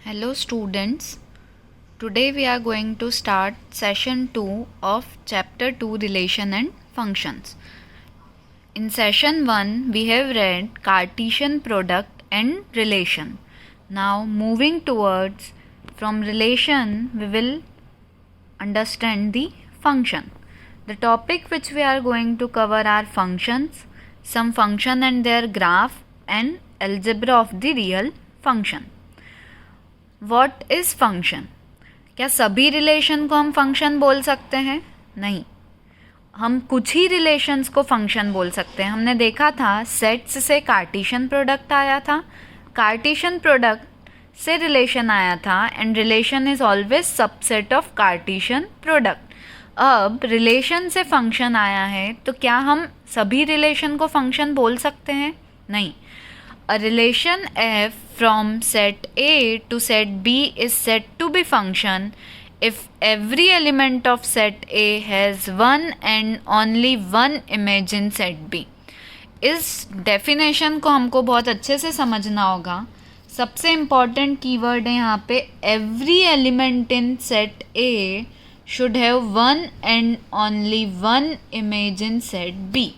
Hello students, today we are going to start session 2 of chapter 2 relation and functions. In session 1 we have read Cartesian product and relation. Now moving towards from relation we will understand the function. The topic which we are going to cover are functions, some function and their graph and algebra of the real function. What is function? क्या सभी relation को हम function बोल सकते हैं? नहीं, हम कुछ ही रिलेशंस को फंक्शन बोल सकते हैं. हमने देखा था सेट्स से कार्टेशियन प्रोडक्ट आया था, कार्टेशियन प्रोडक्ट से रिलेशन आया था and relation is always subset of Cartesian product. अब रिलेशन से फंक्शन आया है तो क्या हम सभी रिलेशन को फंक्शन बोल सकते हैं? नहीं. A relation f from set A to set B is said to be function if every element of set A has one and only one image in set B. इस definition को हमको बहुत अच्छे से समझना होगा. सबसे इम्पॉर्टेंट कीवर्ड है यहाँ पे every element in set A should have one and only one image in set B.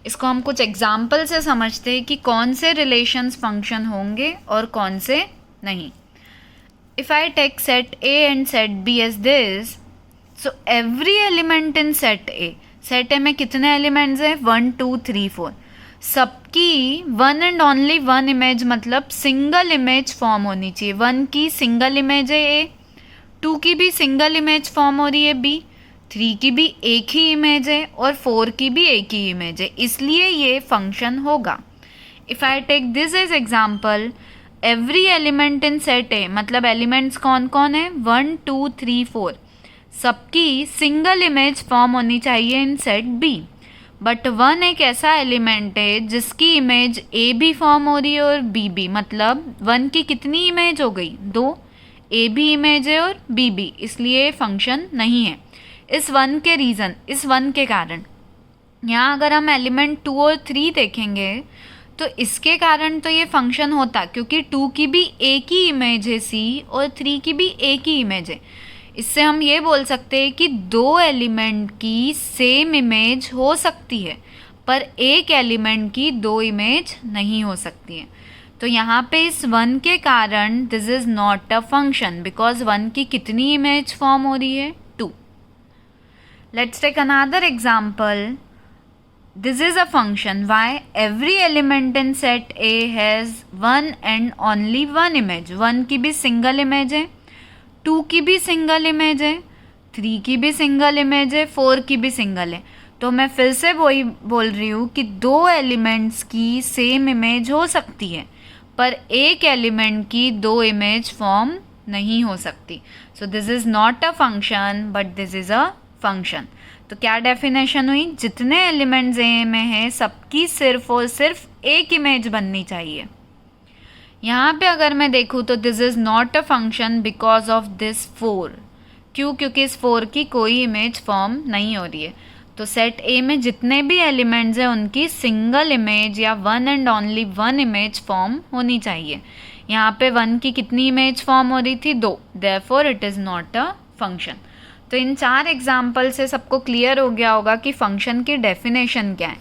इसको हम कुछ एग्जाम्पल से समझते हैं कि कौन से रिलेशंस फंक्शन होंगे और कौन से नहीं. If I take set A and set B as this, so every element in set A में कितने एलिमेंट्स हैं? 1 2 3 4. सबकी one and only one image, मतलब सिंगल इमेज फॉर्म होनी चाहिए. 1 की सिंगल इमेज है ए, 2 की भी सिंगल इमेज फॉर्म हो रही है बी, 3 की भी एक ही इमेज है और 4 की भी एक ही इमेज है, इसलिए ये फंक्शन होगा. If I take this as example, every element in set A, मतलब एलिमेंट्स कौन कौन है? 1 2 3 4. सबकी सिंगल इमेज फॉर्म होनी चाहिए इन सेट बी. बट 1 एक ऐसा एलिमेंट है जिसकी इमेज ए भी फॉर्म हो रही है और बी भी, मतलब 1 की कितनी इमेज हो गई? 2. ए भी इमेज है और बी भी, इसलिए फंक्शन नहीं है. इस 1 के रीज़न, इस 1 के कारण. यहाँ अगर हम एलिमेंट 2 और 3 देखेंगे तो इसके कारण तो ये फंक्शन होता, क्योंकि 2 की भी एक ही इमेज है सी और 3 की भी एक ही इमेज है. इससे हम ये बोल सकते हैं कि 2 एलिमेंट की सेम इमेज हो सकती है पर एक एलिमेंट की 2 इमेज नहीं हो सकती है. तो यहाँ पे इस 1 के कारण this is not a function, because 1 की कितनी इमेज फॉर्म हो रही है? 2. Let's take another example. This is a function. Why? Every element in set A has one and only one image. 1 की भी सिंगल इमेज है, 2 की भी सिंगल इमेज है, 3 की भी सिंगल इमेज है, 4 की भी सिंगल है. तो मैं फिर से वही बोल रही हूँ कि 2 एलिमेंट्स की सेम इमेज हो सकती है पर एक एलिमेंट की 2 इमेज फॉर्म नहीं हो सकती. So this is not a function but this is a function. तो क्या डेफिनेशन हुई? जितने एलिमेंट्स ए में हैं सबकी सिर्फ और सिर्फ एक इमेज बननी चाहिए. यहाँ पे अगर मैं देखूँ तो this is not a function because of this 4. क्यों? क्योंकि इस 4 की कोई इमेज फॉर्म नहीं हो रही है. तो सेट ए में जितने भी एलिमेंट्स हैं उनकी सिंगल इमेज या one and only one image form होनी चाहिए. यहाँ पे 1 की कितनी इमेज फॉर्म हो रही थी? 2. Therefore it is not a function. तो इन 4 एग्जाम्पल से सबको क्लियर हो गया होगा कि फंक्शन की डेफिनेशन क्या है.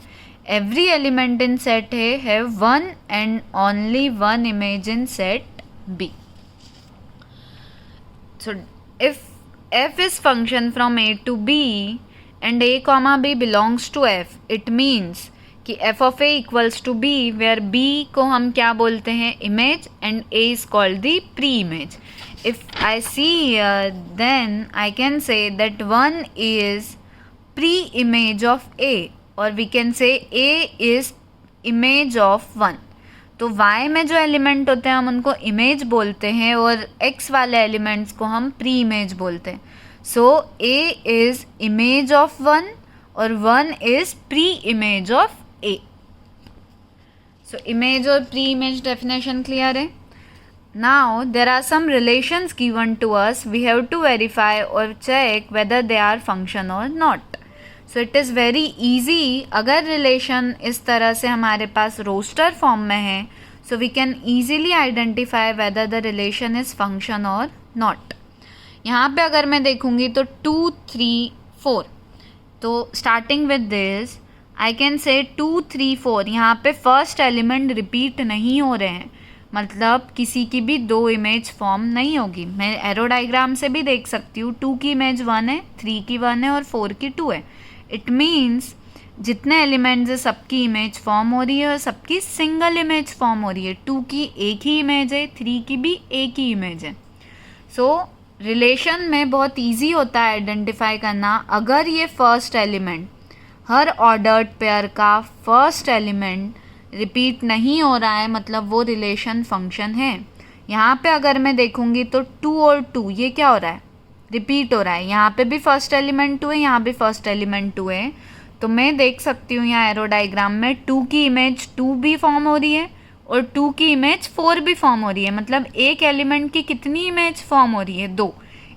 Every element in set A have one and only one image in set B. So if f is function from a to b and a comma b belongs to f, it means कि f of a equals to b where b को हम क्या बोलते हैं? Image, and a is called the pre-image. If I see here, then I can say that 1 is pre-image of A, or we can say A is image of 1. तो y में जो element होते हैं हम उनको इमेज बोलते हैं और x वाले एलिमेंट्स को हम प्री इमेज बोलते हैं. सो A is image of 1 और 1 is pre image of A. So image और प्री इमेज डेफिनेशन क्लियर है. Now there are some relations given to us. We have to verify or check whether they are function or not. So it is very easy. अगर relation इस तरह से हमारे पास roster form में है so we can easily identify whether the relation is function or not. यहाँ पे अगर मैं देखूँगी तो 2, 3, 4, तो starting with this I can say 2, 3, 4, यहाँ पे फर्स्ट एलिमेंट रिपीट नहीं हो रहे हैं, मतलब किसी की भी 2 इमेज फॉर्म नहीं होगी. मैं एरो डायग्राम से भी देख सकती हूँ 2 की इमेज 1 है, 3 की 1 है और 4 की 2 है. इट मीन्स जितने एलिमेंट्स है सबकी इमेज फॉर्म हो रही है और सबकी सिंगल इमेज फॉर्म हो रही है. 2 की एक ही इमेज है, 3 की भी एक ही इमेज है. सो रिलेशन में बहुत ईजी होता है आइडेंटिफाई करना. अगर ये फर्स्ट एलिमेंट, हर ऑर्डर्ड पेयर का फर्स्ट एलिमेंट रिपीट नहीं हो रहा है, मतलब वो रिलेशन फंक्शन है. यहाँ पे अगर मैं देखूँगी तो 2 और 2 ये क्या हो रहा है, रिपीट हो रहा है. यहाँ पे भी फर्स्ट एलिमेंट 2 है, यहाँ भी फर्स्ट एलिमेंट 2 है. तो मैं देख सकती हूँ यहाँ एरो डायग्राम में 2 की इमेज 2 भी फॉर्म हो रही है और 2 की इमेज 4 भी फॉर्म हो रही है. मतलब एक एलिमेंट की कितनी इमेज फॉर्म हो रही है, 2.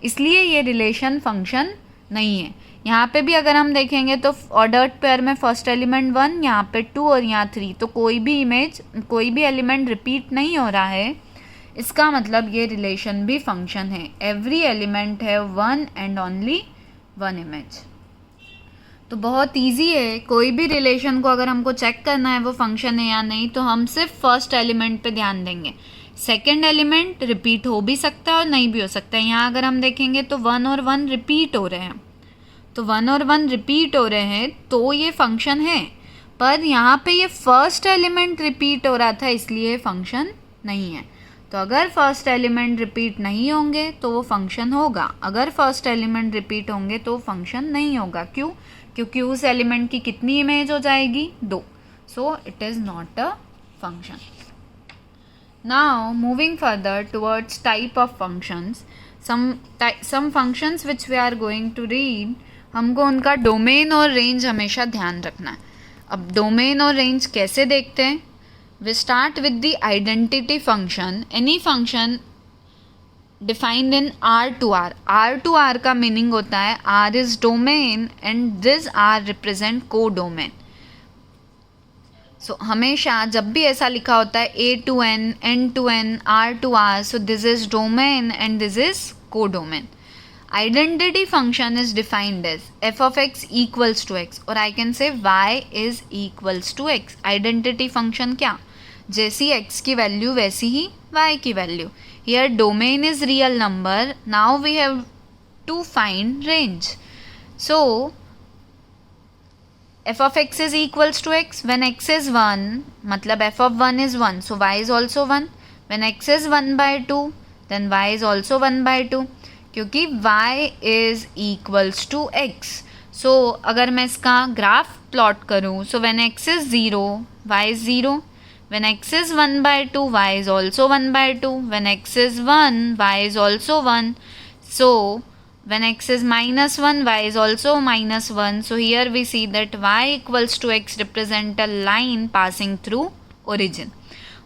इसलिए ये रिलेशन फंक्शन नहीं है. यहाँ पे भी अगर हम देखेंगे तो ऑर्डर्ड पेयर में फर्स्ट एलिमेंट 1, यहाँ पे 2 और यहाँ 3, तो कोई भी एलिमेंट रिपीट नहीं हो रहा है. इसका मतलब ये रिलेशन भी फंक्शन है. एवरी एलिमेंट है 1 एंड ओनली 1 इमेज. तो बहुत इजी है. कोई भी रिलेशन को अगर हमको चेक करना है वो फंक्शन है या नहीं, तो हम सिर्फ फर्स्ट एलिमेंट पे ध्यान देंगे. सेकेंड एलिमेंट रिपीट हो भी सकता है और नहीं भी हो सकता है. यहाँ अगर हम देखेंगे तो 1 और 1 रिपीट हो रहे हैं, तो 1 और 1 रिपीट हो रहे हैं तो ये फंक्शन है. पर यहाँ पे ये फर्स्ट एलिमेंट रिपीट हो रहा था, इसलिए फंक्शन नहीं है. तो अगर फर्स्ट एलिमेंट रिपीट नहीं होंगे तो वो फंक्शन होगा. अगर फर्स्ट एलिमेंट रिपीट होंगे तो फंक्शन नहीं होगा. क्यों? क्योंकि उस एलिमेंट की कितनी इमेज हो जाएगी, 2. सो it is not a function. Now moving further towards type of functions, some functions which we are going to read, हमको उनका डोमेन और रेंज हमेशा ध्यान रखना है. अब डोमेन और रेंज कैसे देखते हैं? We start with the identity function. Any function defined in R to R. R to R का मीनिंग होता है R is domain and this R represent co-domain. सो हमेशा जब भी ऐसा लिखा होता है A to N, N to N, R to R, so this is domain and this is codomain. Identity function is defined as f of x equals to x or I can say y is equals to x. Identity function क्या? जैसी x की value वैसी ही y की value. Here domain is real number. Now we have to find range. So f of x is equals to x when x is 1, मतलब f of 1 is 1, so y is also 1. When x is 1 by 2, then y is also 1 by 2, क्योंकि y is equals to x. So अगर मैं इसका graph plot करूँ, so when x is 0, y is 0. When x is 1 by 2, y is also 1 by 2. When x is 1, y is also 1. So when x is minus 1, y is also minus 1. So here we see that y equals to x represent a line passing through origin.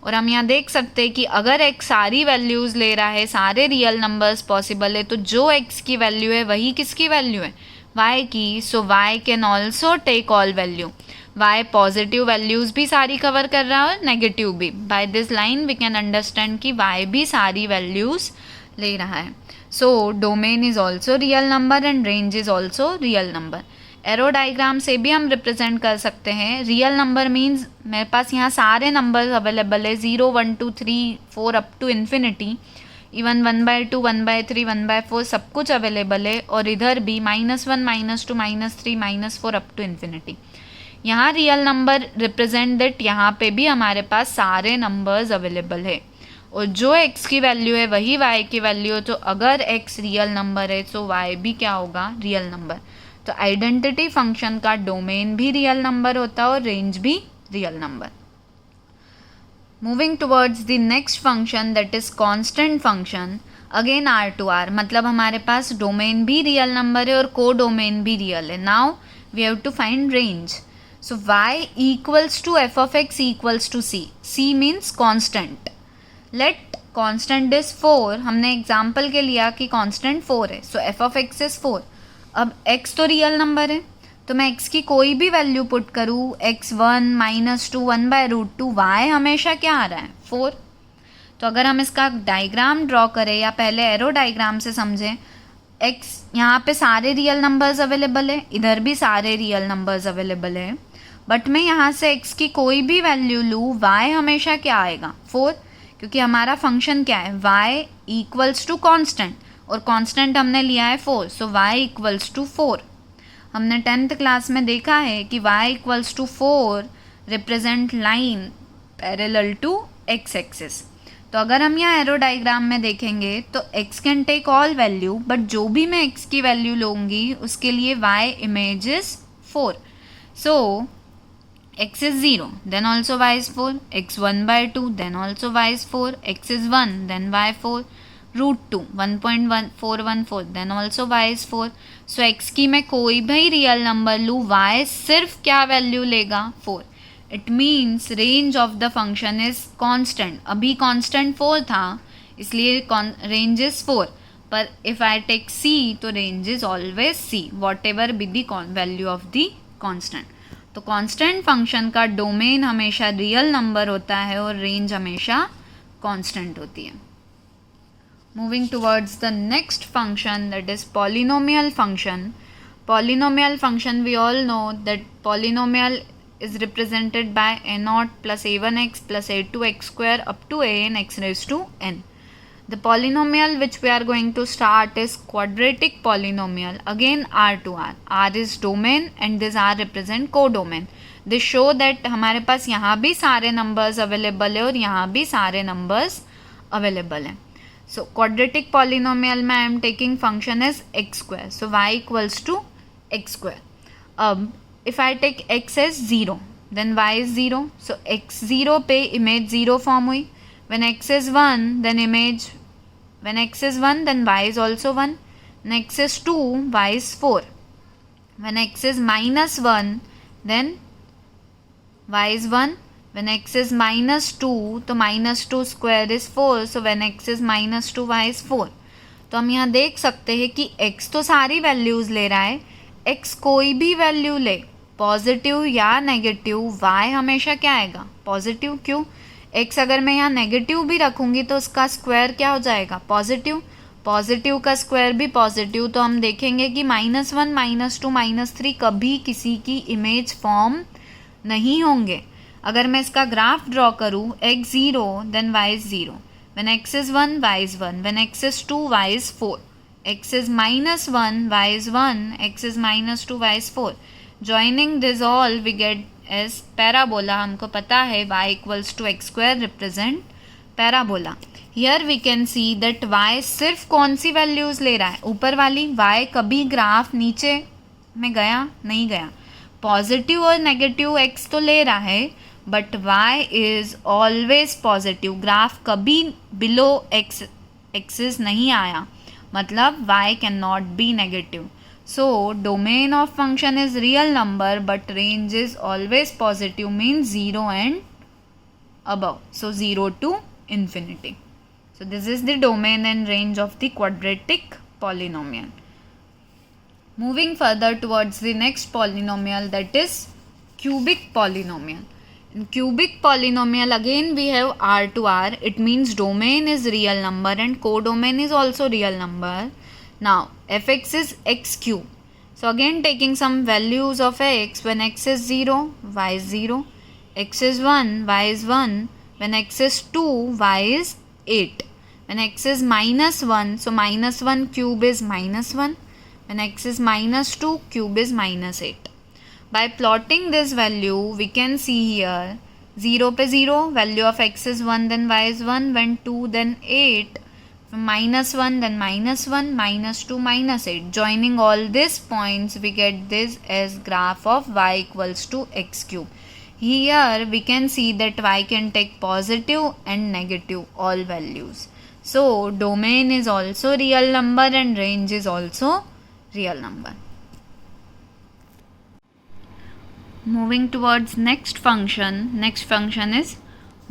और हम यहाँ देख सकते हैं कि अगर x सारी values ले रहा है, सारे रियल नंबर्स पॉसिबल है, तो जो x की वैल्यू है वही किसकी वैल्यू है, y की. So y can also take all value. y positive values भी सारी कवर कर रहा है और नेगेटिव भी. By this line we can understand कि y भी सारी वैल्यूज़ ले रहा है. So domain is also real number and range is also real number. Arrow diagram से भी हम रिप्रेजेंट कर सकते हैं. रियल नंबर मीन्स मेरे पास यहाँ सारे नंबर्स अवेलेबल है, 0, 1, 2, 3, 4 अप टू इन्फिनिटी. इवन 1/2, 1/3, 1/4 सब कुछ अवेलेबल है. और इधर भी -1, -2, -3, -4 अप टू इन्फिनिटी. यहाँ रियल नंबर रिप्रेजेंट दैट यहाँ पे भी हमारे पास सारे नंबर्स अवेलेबल है. और जो x की वैल्यू है वही y की वैल्यू है. तो अगर x रियल नंबर है तो y भी क्या होगा, रियल नंबर. तो आइडेंटिटी फंक्शन का डोमेन भी रियल नंबर होता है और रेंज भी real number. Moving towards the next function that is constant function. Again R to R, मतलब हमारे पास डोमेन भी रियल नंबर है और को डोमेन भी रियल है. Now we have to find range. So y equals to f of x equals to c. c means constant. Let constant is 4. हमने example के लिया कि कॉन्स्टेंट 4 है, सो f of x इज 4. अब x तो real number है, तो मैं x की कोई भी वैल्यू पुट करूँ, x1, -2, 1/√2, y हमेशा क्या आ रहा है, 4। तो अगर हम इसका डायग्राम ड्रॉ करें या पहले एरो डायग्राम से समझें, x यहाँ पे सारे रियल नंबर्स अवेलेबल है, इधर भी सारे रियल नंबर्स अवेलेबल है, बट मैं यहाँ से x की कोई भी वैल्यू लूँ, y हमेशा क्या आएगा 4, क्योंकि हमारा फंक्शन क्या है y इक्वल्स टू कॉन्स्टेंट, और कॉन्स्टेंट हमने लिया है 4, सो y इक्वल्स टू 4। हमने 10th क्लास में देखा है कि y equals to 4 represent line parallel to x axis. तो अगर हम यहाँ एरो डायग्राम में देखेंगे तो x can take all value, but जो भी मैं x की वैल्यू लूँगी उसके लिए y image is 4। So x is 0, then also y is 4, x 1/2, then also y is 4, x is 1, then y 4, root 2, 1.1414, then also y is 4. So x की मैं कोई भी रियल नंबर लूँ, y सिर्फ क्या वैल्यू लेगा 4. It means range of the function is constant. अभी constant 4 था, इसलिए रेंज इज 4, पर इफ़ आई टेक c तो range is always c, whatever be the value of the constant. तो कांस्टेंट फंक्शन का डोमेन हमेशा real number होता है और रेंज हमेशा कांस्टेंट होती है। Moving towards the next function, that is polynomial function. Polynomial function, we all know that polynomial is represented by a0 plus a1x plus a2x square up to an x raised to n. The polynomial which we are going to start is quadratic polynomial. Again R to R. R is domain and this R represent codomain. This show that हमारे पास यहाँ भी सारे numbers available है और यहाँ भी सारे numbers available हैं. So quadratic polynomial में I am taking function as x square. So y equals to x square. अब if I take x as 0, then y is 0. So x 0 पे image 0 form हुई. When x is 1, then when x is 1, then y is also 1. When x is 2, y is 4. When x is minus 1, then y is 1. When x is minus 2, तो minus 2 square is 4. So when x is minus 2, y is 4. तो हम यहाँ देख सकते हैं कि x तो सारी वैल्यूज़ ले रहा है, x कोई भी वैल्यू ले, पॉजिटिव या नेगेटिव, y हमेशा क्या आएगा पॉजिटिव। क्यों? x अगर मैं यहाँ नेगेटिव भी रखूँगी तो उसका स्क्वायर क्या हो जाएगा पॉजिटिव, पॉजिटिव का स्क्वायर भी पॉजिटिव। तो हम देखेंगे कि -1, -2, -3 कभी किसी की इमेज फॉर्म नहीं होंगे। अगर मैं इसका ग्राफ ड्रॉ करूँ, x 0 then y is 0, when x is 1 y is 1, when x is 2 y is 4, x is -1 y is 1, x is -2 y is 4. Joining this all we get as parabola. हमको पता है y equals to x square represent parabola. Here we can see that y सिर्फ कौन सी values ले रहा है, ऊपर वाली। y कभी ग्राफ नीचे में गया नहीं गया, पॉजिटिव और नेगेटिव x तो ले रहा है, but y is always positive. Graph कभी बिलो x एक्सिस नहीं आया, मतलब y can not be negative. So domain of function is real number but range is always positive, means 0 and above. So 0 to infinity. So this is the domain and range of the quadratic polynomial. Moving further towards the next polynomial, that is cubic polynomial. In cubic polynomial again we have R to R. It means domain is real number and codomain is also real number. Now fx is x cube. So again taking some values of x, when x is 0, y is 0, x is 1, y is 1, when x is 2, y is 8, when x is -1, so -1 cube is -1, when x is -2, cube is -8. By plotting this value we can see here 0 पे 0, value of x is 1, then y is 1, when 2 then 8, -1 then -1, -2, -8. Joining all these points we get this as graph of y equals to x cube. Here we can see that y can take positive and negative all values. So domain is also real number and range is also real number. Moving towards next function is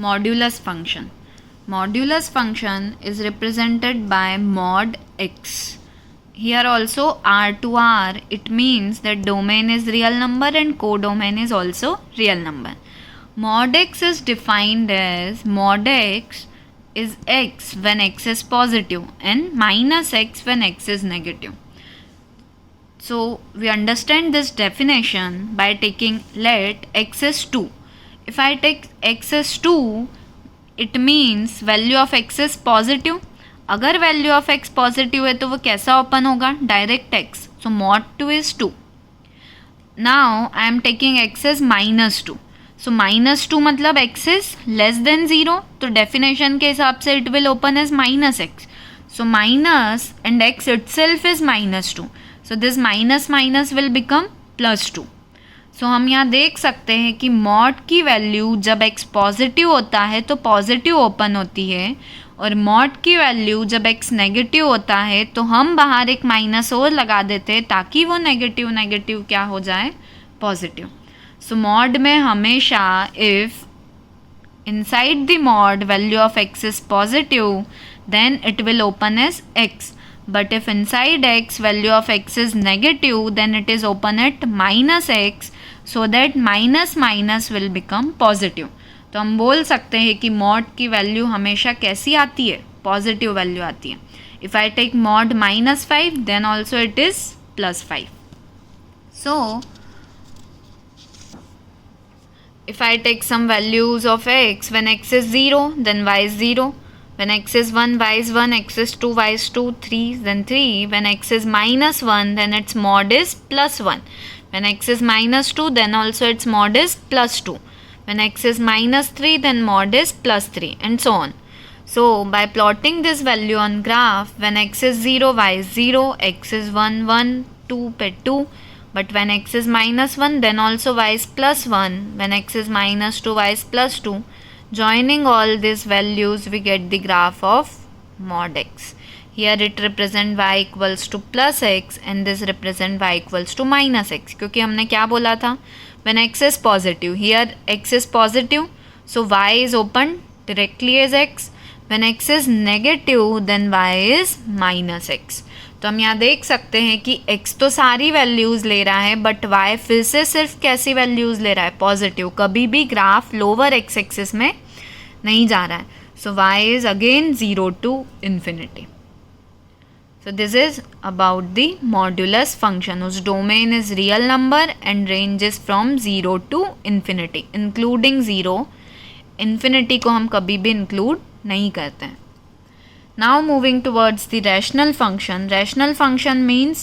modulus function. Modulus function is represented by mod x. Here also R to R, it means that domain is real number and codomain is also real number. Mod x is defined as mod x is x when x is positive and minus x when x is negative. So we understand this definition by taking let x is 2. If I take x is 2, it means value of x is positive. अगर value of x positive है तो वो कैसा open होगा? Direct x. So mod 2 is 2. Now I am taking x is -2. सो -2 मतलब x is less than 0. तो definition के हिसाब से it will open as -x. So minus and x itself is -2. So this minus minus will become +2. So हम यहाँ देख सकते हैं कि मॉड की वैल्यू जब x पॉजिटिव होता है तो पॉजिटिव ओपन होती है, और मॉड की वैल्यू जब x नेगेटिव होता है तो हम बाहर एक माइनस और लगा देते हैं ताकि वो नेगेटिव नेगेटिव क्या हो जाए? पॉजिटिव. सो मॉड में हमेशा if inside the mod value of x is positive then it will open as x. But if inside x value of x is negative, then it is open at -x, so that minus minus will become positive. तो हम बोल सकते हैं कि mod की value हमेशा कैसी आती है? पॉजिटिव वैल्यू आती है. If I take mod -5, then also it is +5. So if I take some values of x when x is 0, then y is 0. When x is 1, y is 1, x is 2, y is 2, 3, then 3. When x is -1, then its mod is +1. When x is -2, then also its mod is +2. When x is -3, then mod is +3, and so on. So by plotting this value on graph, when x is 0, y is 0, x is 1, 1, 2 पे 2. But when x is -1, then also y is +1. When x is -2, y is +2. Joining all these values, we get the graph of mod x. Here it represent y equals to +x and this represent y equals to -x. क्योंकि हमने क्या बोला था? When x is positive, here x is positive, so y is open directly as x. When x is negative, then y is -x. तो हम यहाँ देख सकते हैं कि x तो सारी वैल्यूज़ ले रहा है, बट y फिर से सिर्फ कैसी वैल्यूज़ ले रहा है? पॉजिटिव. कभी भी ग्राफ लोअर x एक्सिस में नहीं जा रहा है. सो y is again 0 to infinity. So this is about the modulus function, whose domain is real number and ranges from 0 to infinity, including 0. Infinity को हम कभी भी include नहीं करते हैं. Now moving towards the rational function. Rational function means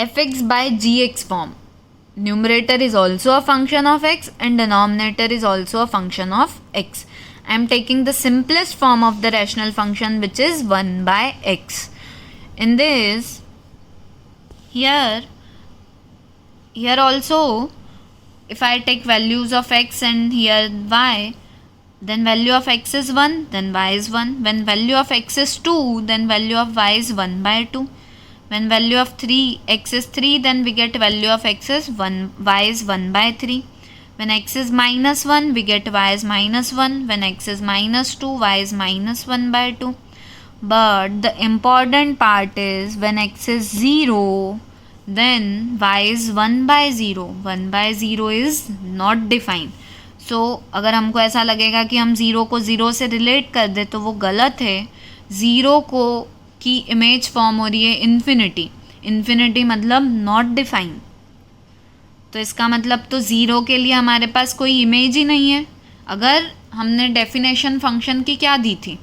fx by gx form. Numerator is also a function of x and denominator is also a function of x. I am taking the simplest form of the rational function, which is 1 by x. In this, here also, if I take values of x and here y, then value of x is 1, then y is 1. When value of x is 2, then value of y is 1 by 2. When value of x is 3, then we get value of x is 1, y is 1 by 3. When x is -1, we get y is -1. When x is -2, y is -1 by 2. But the important part is when x is 0, then y is 1 by 0. 1 by 0 is not defined. So अगर हमको ऐसा लगेगा कि हम 0 को 0 से relate कर दे तो वो गलत है. 0 को की इमेज फॉर्म हो रही है इन्फिनिटी. इन्फिनिटी मतलब नॉट डिफाइंड. तो इसका मतलब तो 0 के लिए हमारे पास कोई इमेज ही नहीं है. अगर हमने डेफिनेशन फंक्शन की क्या दी थी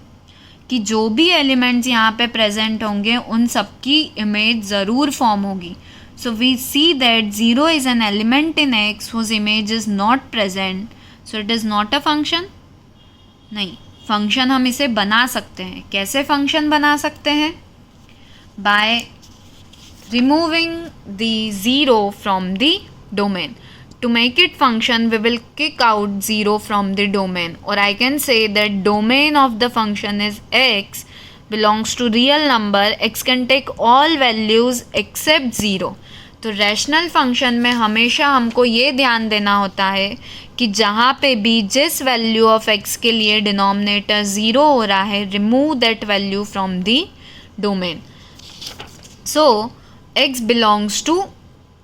कि जो भी एलिमेंट्स यहाँ पे प्रेजेंट होंगे उन सब की इमेज ज़रूर फॉर्म होगी. So we see that 0 is an element in x whose image is not present. So it is not a function. नहीं, फंक्शन हम इसे बना सकते हैं. कैसे फंक्शन बना सकते हैं? By removing the 0 from the domain. To make it function, we will kick out 0 from the domain, or I can say that domain of the function is x belongs to real number. X can take all values except 0. तो rational function में हमेशा हमको ये ध्यान देना होता है कि जहाँ पे भी जिस वैल्यू ऑफ x के लिए डिनोमिनेटर 0 हो रहा है, remove that value from the domain. So x belongs to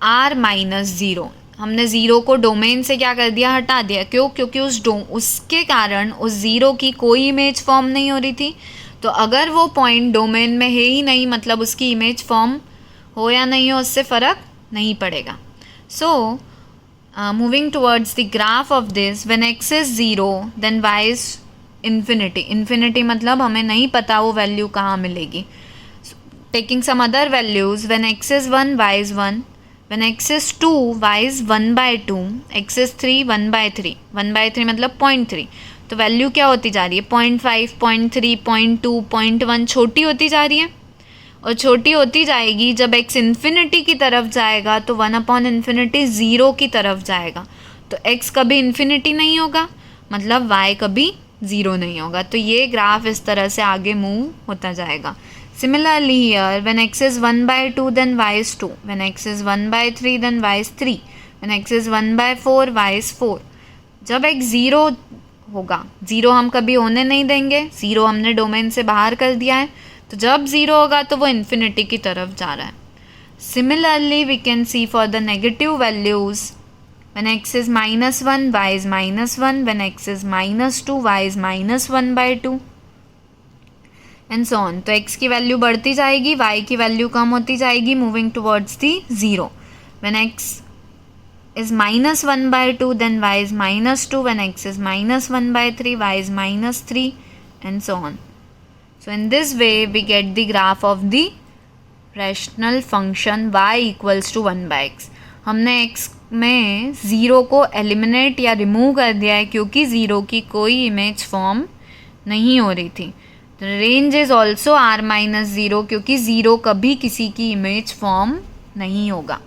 r -0. हमने ज़ीरो को डोमेन से क्या कर दिया, हटा दिया। क्यों? क्योंकि उसके कारण उस ज़ीरो की कोई इमेज फॉर्म नहीं हो रही थी। तो अगर वो पॉइंट डोमेन में है ही नहीं, मतलब उसकी इमेज फॉर्म हो या नहीं हो उससे फ़र्क नहीं पड़ेगा। So moving towards the graph of this, when x is zero then y is infinity. Infinity मतलब हमें नहीं पता वो वैल्यू कहाँ मिलेगी। Taking some other values, when x is 1 y is 1, when x is 2 y is 1/2, x is 3 1/3, 1/3 मतलब 0.3। तो value क्या होती जा रही है, 0.5, 0.3, 0.2, 0.1 छोटी होती जा रही है। और छोटी होती जाएगी जब x इन्फिनिटी की तरफ जाएगा तो 1/∞ 0 की तरफ जाएगा। तो x कभी इन्फिनिटी नहीं होगा, मतलब y कभी 0 नहीं होगा। तो ये ग्राफ इस तरह से आगे मूव होता जाएगा। Similarly here, when x is 1/2 then y is 2, when x is 1/3 then y is 3, when x is 1/4 y is 4। जब x 0 होगा, 0 हम कभी होने नहीं देंगे, 0 हमने डोमेन से बाहर कर दिया है, तो जब 0 होगा तो वो इन्फिनिटी की तरफ जा रहा है। Similarly we can see for the negative values, when x is -1 y is -1, when x is -2 y is -1/2 and so on. तो x की वैल्यू बढ़ती जाएगी, y की वैल्यू कम होती जाएगी, moving towards the 0। When x is -1/2 then y is -2, when x is -1/3 y is -3 and so on. So in this way we get the graph of the rational function y equals to 1/x। हमने x में 0 को eliminate या remove कर दिया है क्योंकि 0 की कोई इमेज फॉर्म नहीं हो रही थी। रेंज इज ऑल्सो r-0 क्योंकि 0 कभी किसी की इमेज फॉर्म नहीं होगा।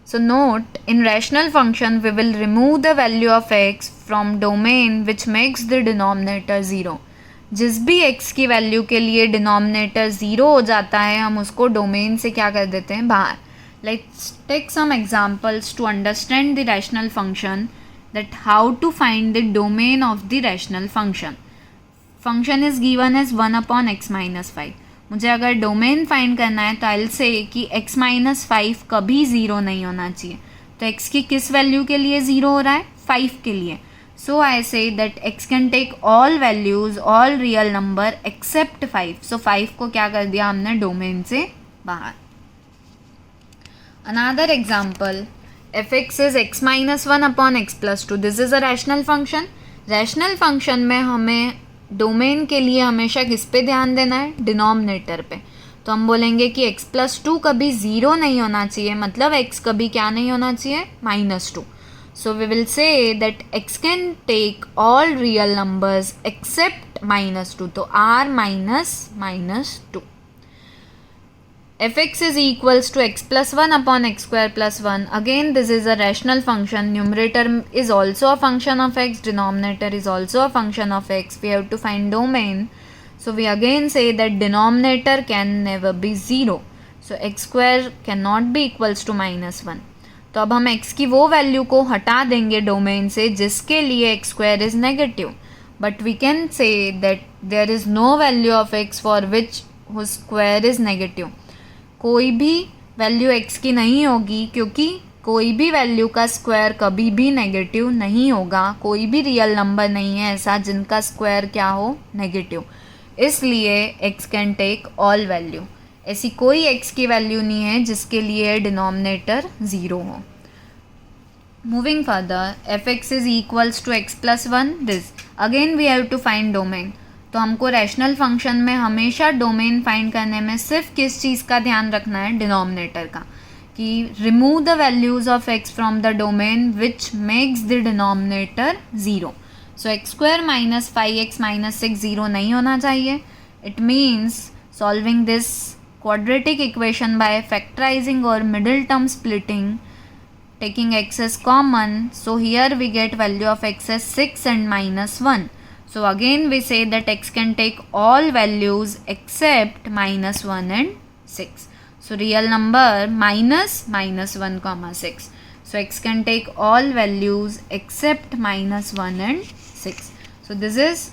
So note, in rational function we will remove the value of x from domain which makes the denominator 0। जिस भी x की वैल्यू के लिए डिनोमिनेटर 0 हो जाता है हम उसको डोमेन से क्या कर देते हैं, बाहर। Let's take some examples to understand the rational function, that how to find the domain of the rational function. Function is given as 1/x-5। मुझे अगर डोमेन फाइंड करना है तो आई से कि x-5 कभी 0 नहीं होना चाहिए। तो x की किस वैल्यू के लिए 0 हो रहा है, 5 के लिए। So I say that x can take all values, all real number except 5। So 5 को क्या कर दिया हमने, डोमेन से बाहर। Another example, f(x) is x-1/x+2। This is a rational function. Rational function में हमें डोमेन के लिए हमेशा किस पे ध्यान देना है, डिनोमिनेटर पे। तो हम बोलेंगे कि x+2 कभी 0 नहीं होना चाहिए, मतलब x कभी क्या नहीं होना चाहिए, -2। So we will say that x can take all real numbers except -2। तो r -2। f(x) is equals to x+1/x²+1। Again this is a rational function. Numerator is also a function of x, denominator is also a function of x. We have to find domain. So we again say that denominator can never be 0. So x² cannot be equals to -1. तो अब हम x की वो value को हटा देंगे domain से जिसके लिए x² is negative. But we can say that there is no value of x for which whose square is negative. कोई भी वैल्यू x की नहीं होगी क्योंकि कोई भी वैल्यू का स्क्वायर कभी भी नेगेटिव नहीं होगा। कोई भी रियल नंबर नहीं है ऐसा जिनका स्क्वायर क्या हो, नेगेटिव। इसलिए x can take all value. ऐसी कोई x की वैल्यू नहीं है जिसके लिए डिनोमिनेटर 0 हो। Moving further, f(x) is equals to x+1 this. Again we have to find domain. तो हमको रैशनल फंक्शन में हमेशा डोमेन फाइंड करने में सिर्फ किस चीज़ का ध्यान रखना है, डिनोमिनेटर का, कि remove the values of x from the domain which makes the denominator 0। So x² - 5x - 6 0 नहीं होना चाहिए। It means solving this quadratic equation by factorising और middle term splitting, taking x as common. So here we get value of x as 6 and -1. So again we say that x can take all values except -1 and 6. So real number -1, 6. So x can take all values except -1 and 6. So this is,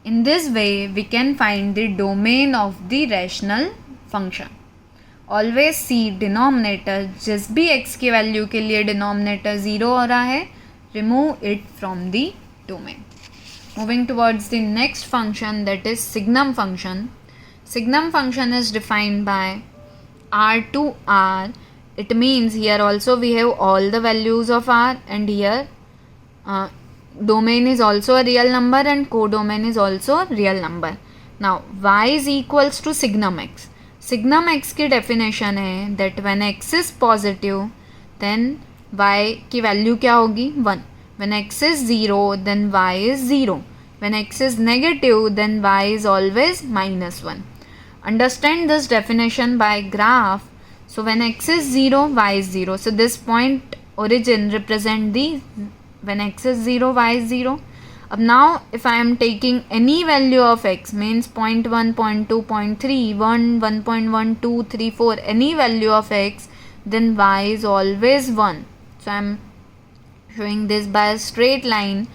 in this way we can find the domain of the rational function. Always see denominator, जिस भी x की value के लिए denominator 0 हो रहा है, remove it from the domain. Moving towards the next function, that is signum function. Signum function is defined by r to r. It means here also we have all the values of r, and here domain is also a real number and codomain is also a real number. Now y is equals to signum x. Signum x की definition है that when x is positive then y की value क्या होगी 1. When x is 0 then y is 0. When x is negative then y is always minus 1. Understand this definition by graph. So when x is 0, y is 0. So this point origin represent the when x is 0, y is 0. Now if I am taking any value of x, means 0.1, 0.2, 0.3, 1, 1.1, 2, 3, 4, any value of x, then y is always 1. So I am showing this by a straight line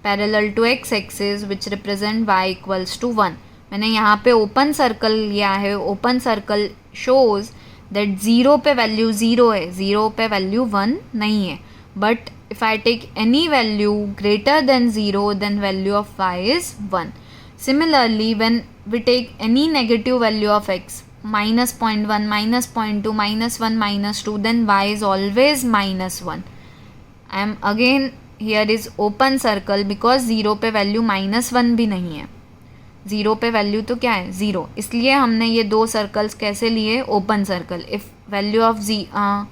parallel to x axis which represent y equals to 1. मैंने यहाँ पे open circle लिया है. Open circle shows that 0 पे value 0 है, 0 पे value 1 नहीं है. But if I take any value greater than 0 then value of y is 1. Similarly when we take any negative value of x, minus 0.1, minus 0.2, minus 1, minus 2, then y is always minus 1. I am again here is open circle because 0 पे value minus 1 भी नहीं है. 0 पे value तो क्या है 0, इसलिए हमने ये दो सर्कल्स कैसे लिए open circle. If value of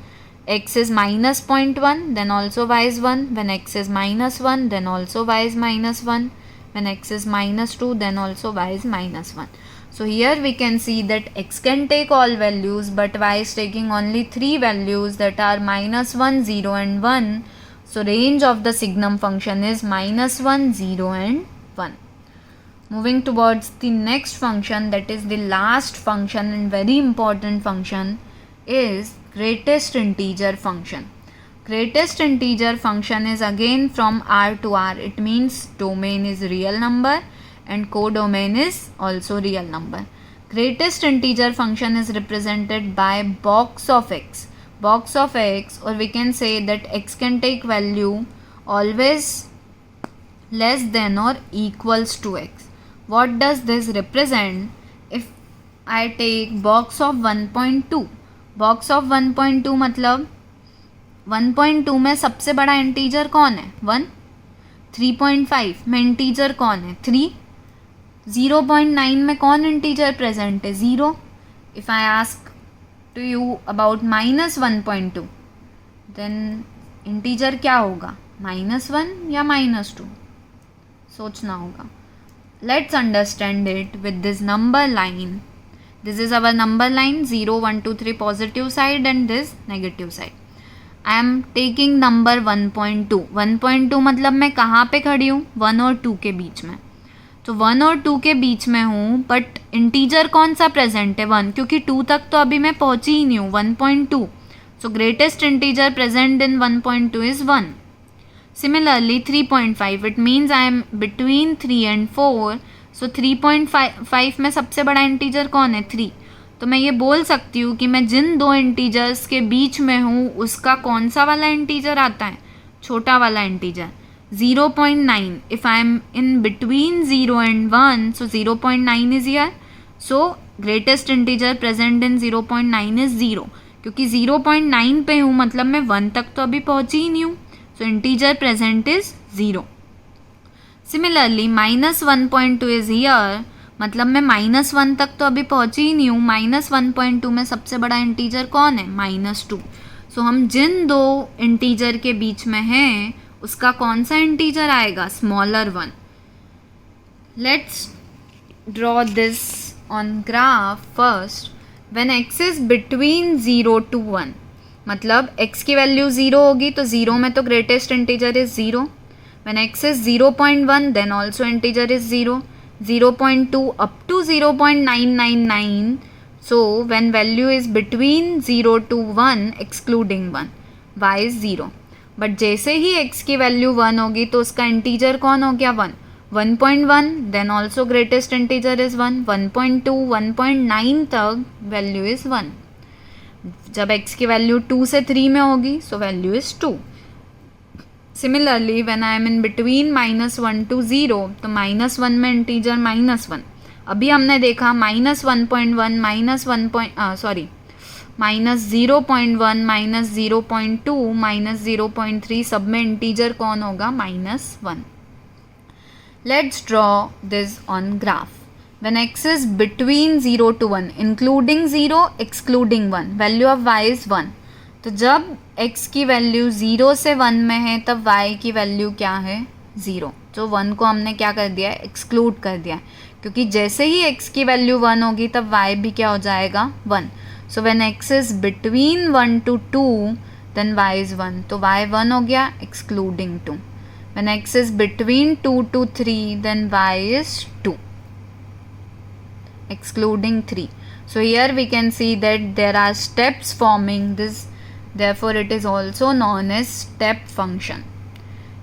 x is minus 0.1 then also y is 1. When x is minus 1 then also y is minus 1. When x is minus 2 then also y is minus 1. So here we can see that x can take all values but y is taking only 3 values, that are minus 1, 0 and 1. So range of the signum function is minus 1, 0 and 1. Moving towards the next function, that is the last function and very important function, is greatest integer function. Greatest integer function is again from r to r. It means domain is real number and codomain is also real number. Greatest integer function is represented by box of x. Box of x, or we can say that x can take value always less than or equals to x. What does this represent? If I take box of 1.2, box of 1.2 मतलब 1.2 में सबसे बड़ा integer कौन है 1. 3.5 में integer कौन है 3. 0.9 में कौन इंटीजर प्रेजेंट है 0. If I ask to you about minus 1.2 then integer क्या होगा -1 या -2, सोचना होगा. Let's understand it with this number line. This is our number line 0, 1, 2, 3 positive side and this negative side. I am taking number 1.2. 1.2 मतलब मैं कहाँ पे खड़ी हूँ 1 और 2 के बीच में. तो 1 और 2 के बीच में हूँ बट इंटीजर कौन सा प्रेजेंट है 1, क्योंकि 2 तक तो अभी मैं पहुँची ही नहीं हूँ 1.2. सो greatest integer present in 1.2 is 1. Similarly 3.5, it means I am between 3 and 4. सो 3.5 में सबसे बड़ा इंटीजर कौन है 3. तो मैं ये बोल सकती हूँ कि मैं जिन दो इंटीजर्स के बीच में हूँ उसका कौन सा वाला इंटीजर आता है छोटा वाला integer 0.9. If I am in between 0 and 1, so 0.9 is here. So greatest integer present in 0.9 is 0. क्योंकि 0.9 पे हूँ मतलब मैं 1 तक तो अभी पहुँची ही नहीं हूँ. सो integer present is 0. Similarly -1.2 is here, मतलब मैं -1 तक तो अभी पहुँची ही नहीं हूँ. -1.2 में सबसे बड़ा इंटीजर कौन है -2. सो हम जिन दो इंटीजर के बीच में हैं उसका कौन सा इंटीजर आएगा smaller 1. Let's draw this on graph. First when x is between 0 to 1, मतलब x की वैल्यू 0 होगी तो 0 में तो greatest integer is 0. When x is 0.1 then also integer is 0. 0.2 up to 0.999. So when value is between 0 to 1 excluding 1, y is 0. But जैसे ही x की value 1 होगी तो उसका इंटीजर कौन हो गया 1. 1.1 then also greatest integer is 1. 1.2 1.9 तक वैल्यू is 1. जब x की वैल्यू 2 से 3 में होगी so value is 2. Similarly when I am in between -1 to 0, तो -1 में इंटीजर -1. अभी हमने देखा -1.1 -0.1 -0.2 -0.3 सब में इंटीजर कौन होगा? -1. Let's draw this on graph. When x is between 0 to 1, including 0, excluding 1, value of y is 1. तो जब x की वैल्यू 0 से 1 में है तब y की वैल्यू क्या है? 0. तो 1 को हमने क्या कर दिया है? एक्सक्लूड कर दिया है, क्योंकि जैसे ही x की वैल्यू 1 होगी तब y भी क्या हो जाएगा? 1. So when x is between 1 to 2 then y is 1. तो y 1 हो गया excluding 2. When x is between 2 to 3, then y is 2, excluding 3. So here we can see that there are steps forming this, therefore it is also known as step function.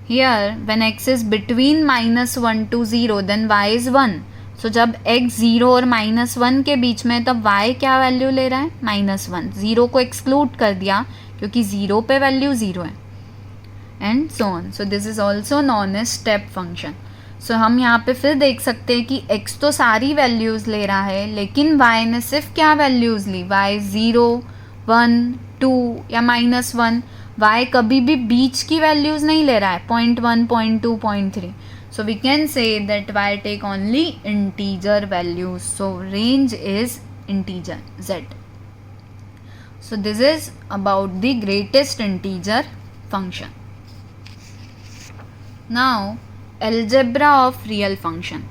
Here when x is between -1 to 0, then y is 1. So जब x 0 और -1 के बीच में तब y क्या value ले रहा है? -1. 0 को एक्सक्लूड कर दिया क्योंकि 0 पे वैल्यू 0 है, and so on. So this is also known as step function. So हम यहाँ पे फिर देख सकते हैं कि x तो सारी वैल्यूज़ ले रहा है, लेकिन y ने सिर्फ क्या वैल्यूज़ ली? y 0, 1, 2 या -1. y कभी भी बीच की वैल्यूज़ नहीं ले रहा है, 0.1, 0.2, 0.3. So we can say that y take only integer values. So range is integer z. So this is about the greatest integer function. Now algebra of real function.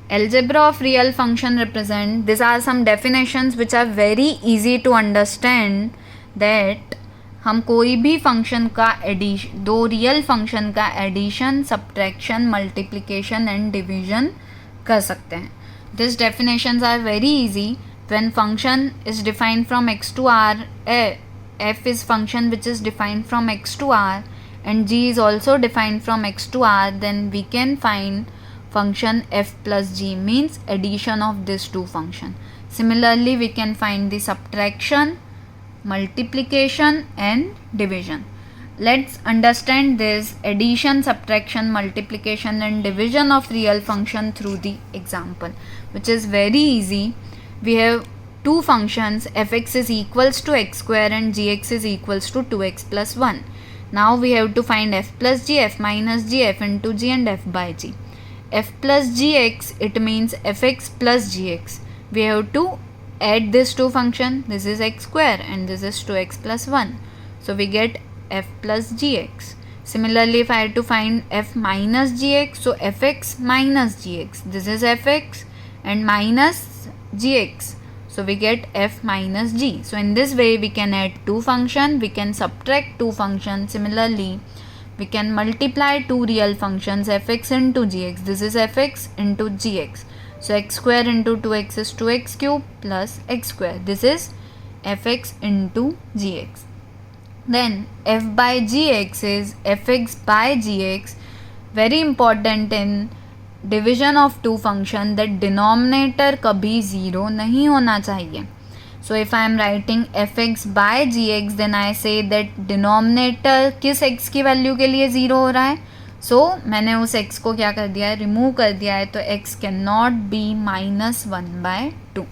Algebra of real function represent, these are some definitions which are very easy to understand, that हम कोई भी function का addition, दो real function का addition, subtraction, multiplication and division कर सकते हैं. This definitions are very easy. When function is defined from x to r, f is function which is defined from x to r and g is also defined from x to r, then we can find function f plus g means addition of these two function. Similarly we can find the subtraction, multiplication and division. Let's understand this addition, subtraction, multiplication and division of real function through the example, which is very easy. We have two functions, fx is equals to x square and gx is equals to 2x plus 1. Now we have to find f plus g, f minus g, f into g and f by g. F plus gx, it means fx plus gx. We have to add this two function, this is x square and this is 2x plus 1. So we get f plus gx. Similarly if I have to find f minus gx, so fx minus gx, this is fx and minus gx. So we get f minus g. So in this way we can add two function, we can subtract two functions. Similarly we can multiply two real functions, fx into gx, this is fx into gx. So x square into 2x is 2x cube plus x square, this is fx into gx. Then f by gx is fx by gx. Very important in division of two function that denominator कभी 0 नहीं होना चाहिए. So if I am writing fx by gx, then I say that denominator किस x की value के लिए 0 हो रहा है? So मैंने उस x को क्या कर दिया है? रिमूव कर दिया है, तो x cannot be -1/2.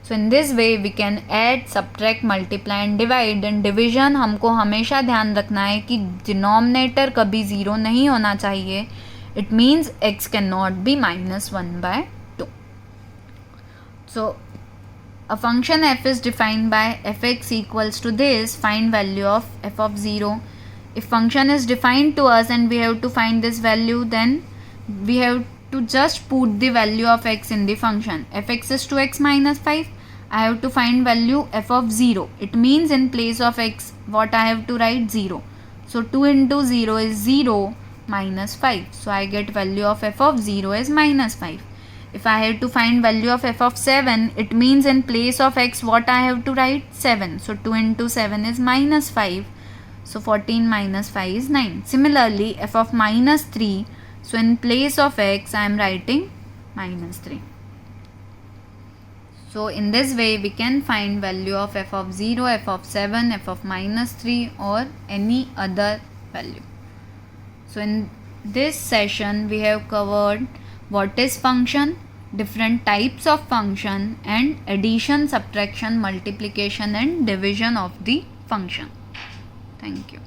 So in this way we can add, subtract, multiply and divide. and division हमको हमेशा ध्यान रखना है कि denominator कभी 0 नहीं होना चाहिए. It means x cannot be -1/2. So a function f is defined by fx equals to this, find value of f of 0. If function is defined to us and we have to find this value, then we have to just put the value of x in the function. fx is 2x minus 5. I have to find value f of 0. It means in place of x, what I have to write? 0. So 2 into 0 is 0 minus 5. So I get value of f of 0 is -5. If I have to find value of f of 7, it means in place of x, what I have to write? 7. So 2 into 7 is -5. So 14 minus 5 is 9. Similarly f of -3, so in place of x I am writing -3. So in this way we can find value of f of 0, f of 7, f of minus 3 or any other value. So in this session we have covered what is function, different types of function, and addition, subtraction, multiplication and division of the function. Thank you.